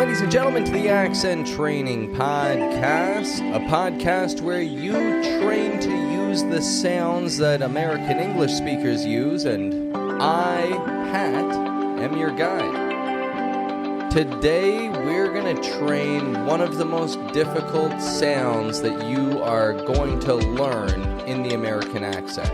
ladies and gentlemen, to the Accent Training Podcast, a podcast where you train to use the sounds that American English speakers use, and I, Pat, am your guide. Today, we're going to train one of the most difficult sounds that you are going to learn in the American accent.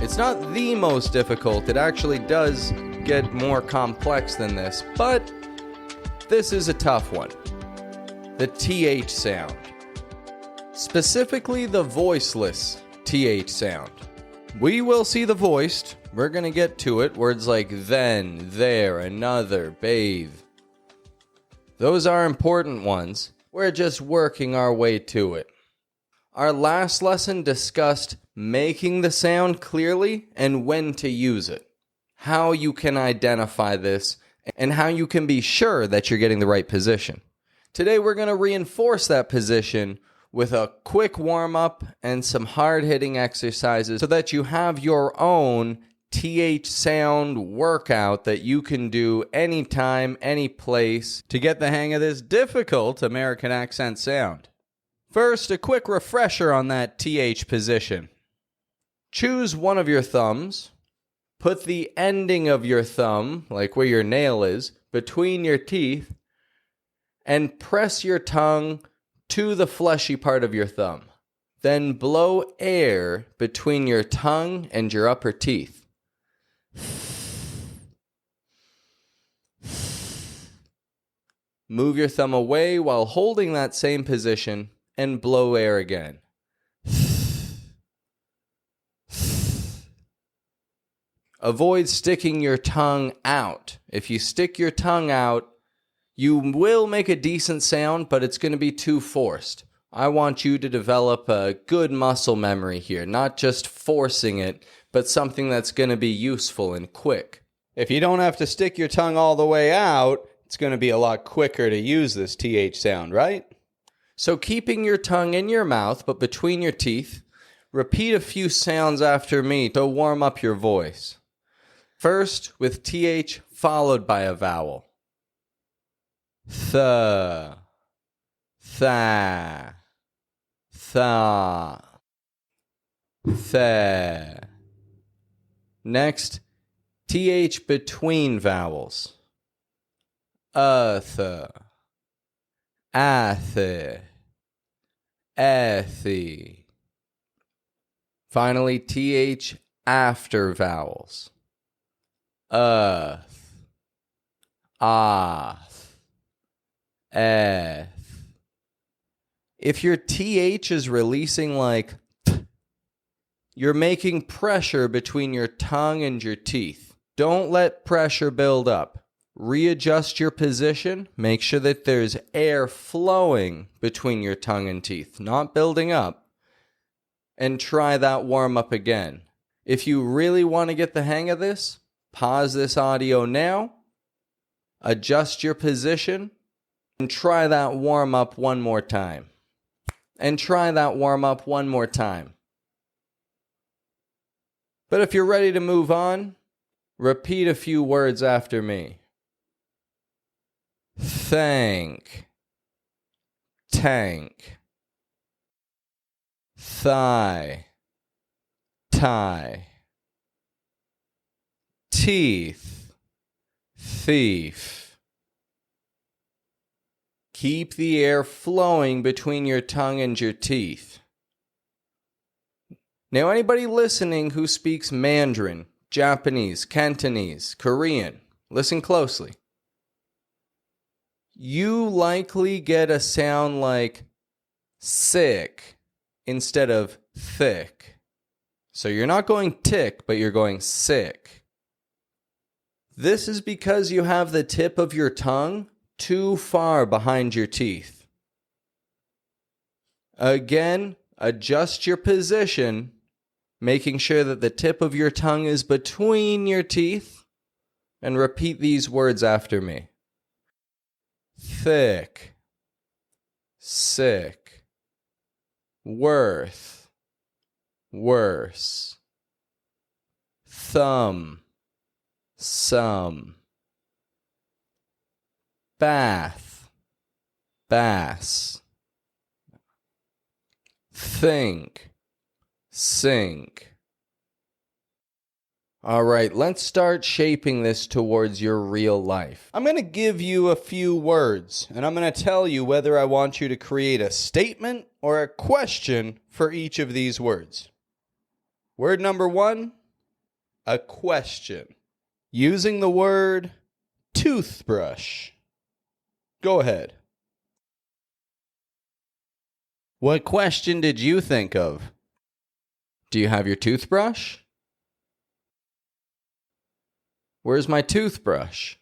It's not the most difficult, it actually does get more complex than this, but this is a tough one. The TH sound. Specifically the voiceless TH sound. We will see the voiced. We're going to get to it. Words like then, there, another, bathe. Those are important ones. We're just working our way to it. Our last lesson discussed making the sound clearly and when to use it. How you can identify this and how you can be sure that you're getting the right position. Today we're going to reinforce that position with a quick warm-up and some hard-hitting exercises so that you have your own TH sound workout that you can do anytime, any place to get the hang of this difficult American accent sound. First, a quick refresher on that TH position. Choose one of your thumbs. Put the ending of your thumb, like where your nail is, between your teeth and press your tongue to the fleshy part of your thumb. Then blow air between your tongue and your upper teeth. Move your thumb away while holding that same position and blow air again. Avoid sticking your tongue out. If you stick your tongue out, you will make a decent sound, but it's going to be too forced. I want you to develop a good muscle memory here, not just forcing it, but something that's going to be useful and quick. If you don't have to stick your tongue all the way out, it's going to be a lot quicker to use this TH sound, right? So keeping your tongue in your mouth, but between your teeth, repeat a few sounds after me to warm up your voice. First, with TH followed by a vowel. Th, tha, tha, the. Next, TH between vowels. Th, ath, ethi. Finally, TH after vowels. Earth, ath, eth. If your TH is releasing like t, you're making pressure between your tongue and your teeth. Don't let pressure build up. Readjust your position. Make sure that there's air flowing between your tongue and teeth, not building up. And try that warm up again. If you really want to get the hang of this, pause this audio now, adjust your position, and try that warm up one more time. And try that warm up one more time. But if you're ready to move on, repeat a few words after me. Thank, tank, thigh, tie, teeth, thief. Keep the air flowing between your tongue and your teeth. Now, anybody listening who speaks Mandarin, Japanese, Cantonese, Korean, listen closely. You likely get a sound like sick instead of thick. So you're not going tick, but you're going sick. This is because you have the tip of your tongue too far behind your teeth. Again, adjust your position, making sure that the tip of your tongue is between your teeth, and repeat these words after me. Thick, sick, worth, worse, thumb, some, bath, bass, think, sink. All right, let's start shaping this towards your real life. I'm going to give you a few words, and I'm going to tell you whether I want you to create a statement or a question for each of these words. Word number 1, a question. Using the word toothbrush. Go ahead. What question did you think of? Do you have your toothbrush? Where's my toothbrush?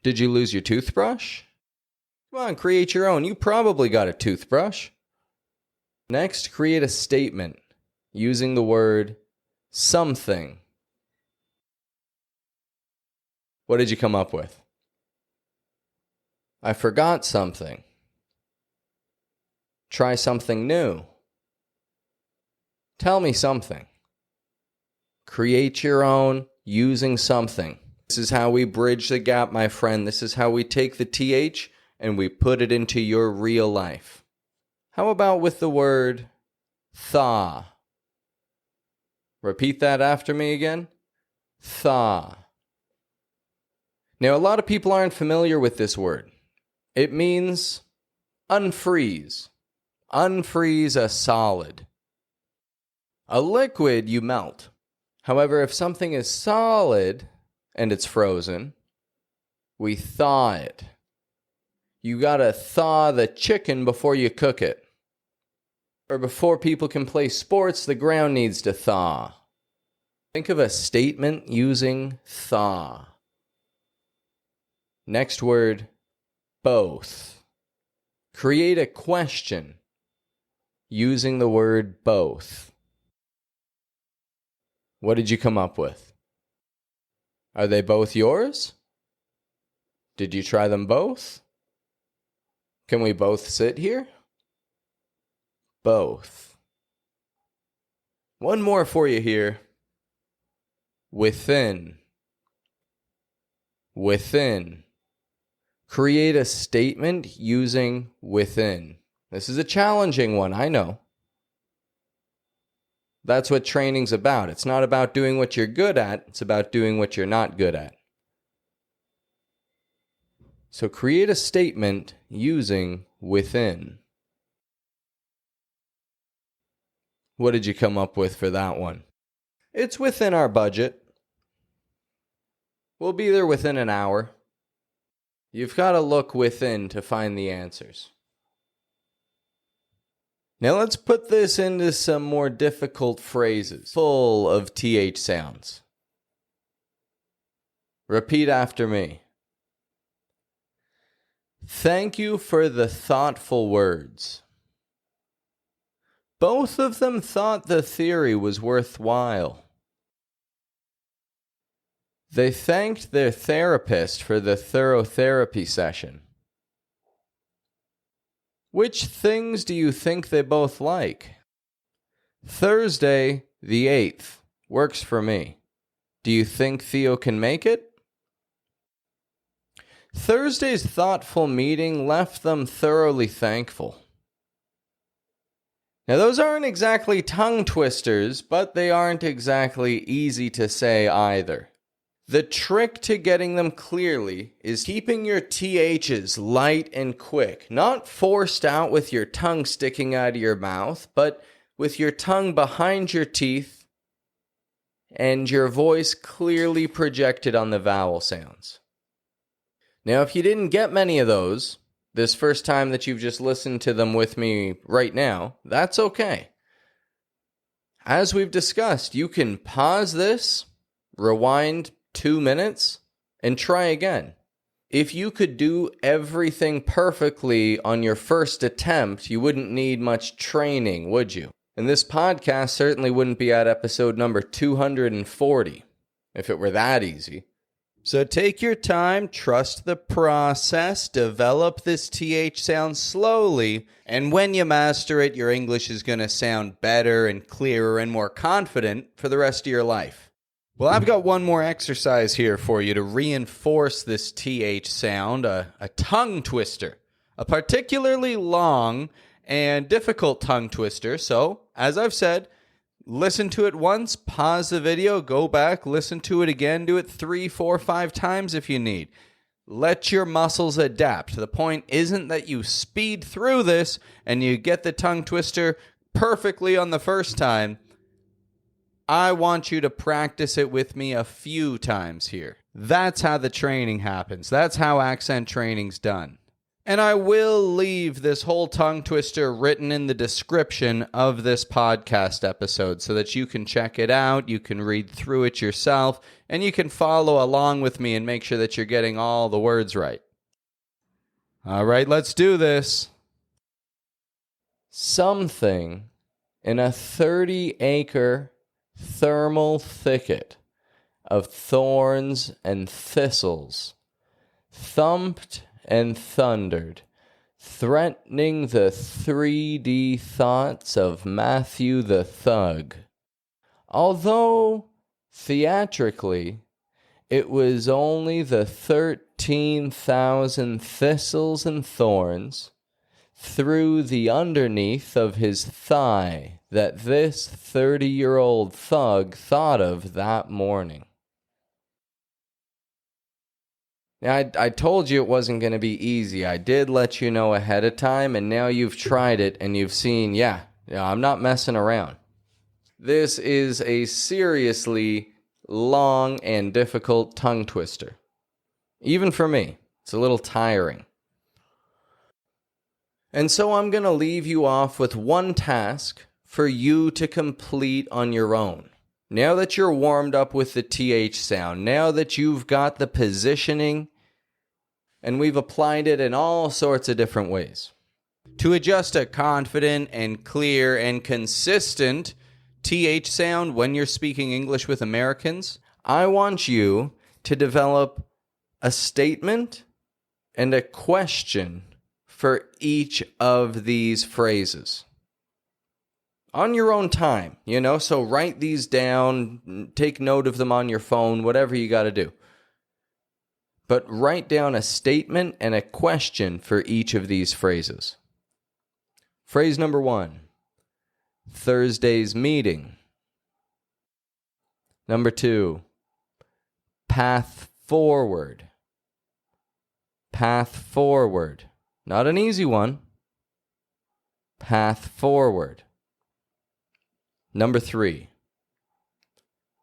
Did you lose your toothbrush? Come on, create your own. You probably got a toothbrush. Next, create a statement using the word something. What did you come up with? I forgot something. Try something new. Tell me something. Create your own using something. This is how we bridge the gap, my friend. This is how we take the TH and we put it into your real life. How about with the word thaw? Repeat that after me again. Thaw. Now, a lot of people aren't familiar with this word. It means unfreeze. Unfreeze a solid. A liquid you melt. However, if something is solid and it's frozen, we thaw it. You gotta thaw the chicken before you cook it. Or before people can play sports, the ground needs to thaw. Think of a statement using thaw. Next word, both. Create a question using the word both. What did you come up with? Are they both yours? Did you try them both? Can we both sit here? Both. One more for you here. Within. Within. Create a statement using within. This is a challenging one, I know. That's what training's about. It's not about doing what you're good at. It's about doing what you're not good at. So create a statement using within. What did you come up with for that one? It's within our budget. We'll be there within an hour. You've got to look within to find the answers. Now let's put this into some more difficult phrases, full of TH sounds. Repeat after me. Thank you for the thoughtful words. Both of them thought the theory was worthwhile. They thanked their therapist for the thorough therapy session. Which things do you think they both like? Thursday, the 8th, works for me. Do you think Theo can make it? Thursday's thoughtful meeting left them thoroughly thankful. Now, those aren't exactly tongue twisters, but they aren't exactly easy to say either. The trick to getting them clearly is keeping your THs light and quick, not forced out with your tongue sticking out of your mouth, but with your tongue behind your teeth and your voice clearly projected on the vowel sounds. Now, if you didn't get many of those, this first time that you've just listened to them with me right now, that's okay. As we've discussed, you can pause this, rewind 2 minutes, and try again. If you could do everything perfectly on your first attempt, you wouldn't need much training, would you? And this podcast certainly wouldn't be at episode number 240 if it were that easy. So take your time, trust the process, develop this TH sound slowly, and when you master it, your English is going to sound better and clearer and more confident for the rest of your life. Well, I've got one more exercise here for you to reinforce this TH sound, a tongue twister. a particularly long and difficult tongue twister. So, as I've said, listen to it once, pause the video, go back, listen to it again, do it 3, 4, 5 times if you need. Let your muscles adapt. The point isn't that you speed through this and you get the tongue twister perfectly on the first time. I want you to practice it with me a few times here. That's how the training happens. That's how accent training's done. And I will leave this whole tongue twister written in the description of this podcast episode so that you can check it out, you can read through it yourself, and you can follow along with me and make sure that you're getting all the words right. All right, let's do this. Something in a 30-acre thermal thicket of thorns and thistles, thumped and thundered, threatening the 3D thoughts of Matthew the Thug. Although, theatrically, it was only the 13,000 thistles and thorns through the underneath of his thigh that this 30-year-old thug thought of that morning. Now, I told you it wasn't going to be easy. I did let you know ahead of time, and now you've tried it, and you've seen, I'm not messing around. This is a seriously long and difficult tongue twister. Even for me, it's a little tiring. And so I'm going to leave you off with one task for you to complete on your own. Now that you're warmed up with the TH sound, now that you've got the positioning, and we've applied it in all sorts of different ways. To adjust a confident and clear and consistent TH sound when you're speaking English with Americans, I want you to develop a statement and a question for each of these phrases. On your own time, so write these down, take note of them on your phone, whatever you got to do. But write down a statement and a question for each of these phrases. Phrase number 1, Thursday's meeting. Number 2, path forward. Path forward. Not an easy one. Path forward. Number 3,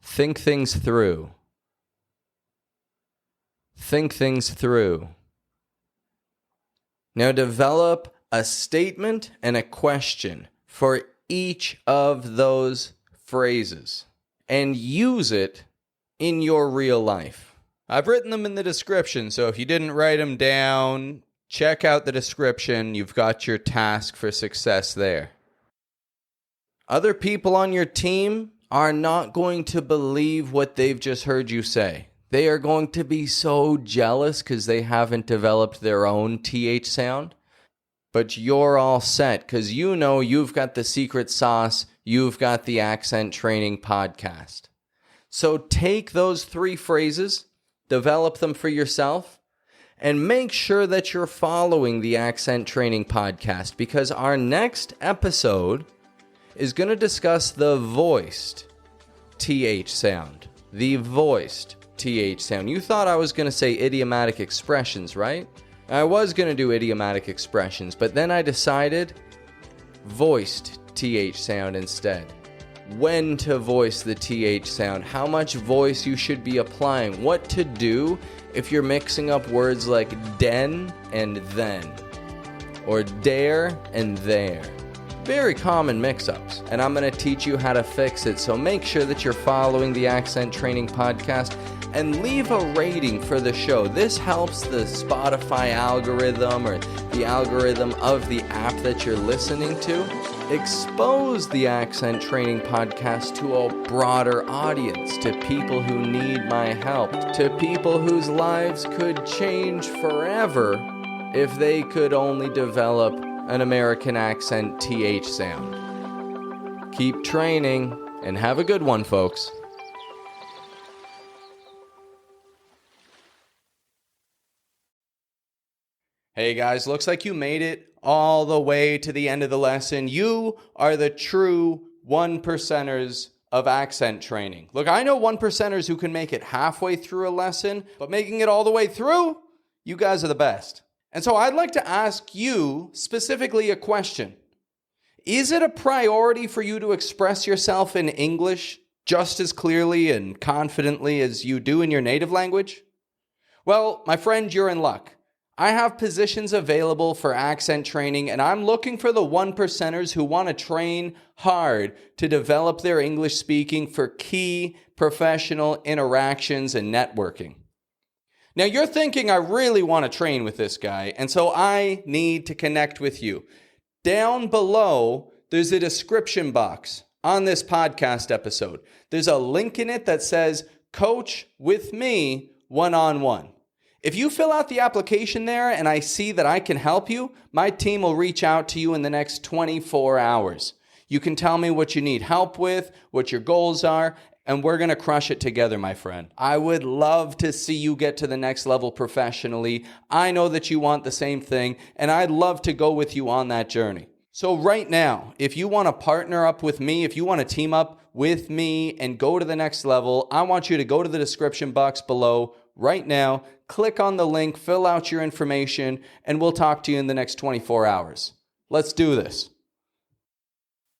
think things through. Think things through. Now develop a statement and a question for each of those phrases and use it in your real life. I've written them in the description, so if you didn't write them down, check out the description. You've got your task for success there. Other people on your team are not going to believe what they've just heard you say. They are going to be so jealous because they haven't developed their own TH sound. But you're all set because you've got the secret sauce. You've got the accent training podcast. So take those 3 phrases, develop them for yourself, and make sure that you're following the accent training podcast because our next episode is going to discuss the voiced TH sound. The voiced TH sound. You thought I was going to say idiomatic expressions, right? I was going to do idiomatic expressions, but then I decided voiced TH sound instead. When to voice the TH sound, how much voice you should be applying, what to do if you're mixing up words like den and then, or dare and there. Very common mix-ups, and I'm going to teach you how to fix it, so make sure that you're following the Accent Training Podcast and leave a rating for the show. This helps the Spotify algorithm or the algorithm of the app that you're listening to expose the Accent Training Podcast to a broader audience, to people who need my help, to people whose lives could change forever if they could only develop an American accent TH sound. Keep training and have a good one, folks. Hey guys, looks like you made it all the way to the end of the lesson. You are the true 1%ers of accent training. Look, I know 1%ers who can make it halfway through a lesson, but making it all the way through, you guys are the best. And so I'd like to ask you specifically a question. Is it a priority for you to express yourself in English just as clearly and confidently as you do in your native language? Well, my friend, you're in luck. I have positions available for accent training, and I'm looking for the 1%ers who want to train hard to develop their English speaking for key professional interactions and networking. Now, you're thinking, I really want to train with this guy, and so I need to connect with you. Down below, there's a description box on this podcast episode. There's a link in it that says, Coach with me one-on-one. If you fill out the application there and I see that I can help you, my team will reach out to you in the next 24 hours. You can tell me what you need help with, what your goals are, and we're going to crush it together, my friend. I would love to see you get to the next level professionally. I know that you want the same thing, and I'd love to go with you on that journey. So right now, if you want to partner up with me, if you want to team up with me and go to the next level, I want you to go to the description box below right now, click on the link, fill out your information, and we'll talk to you in the next 24 hours. Let's do this.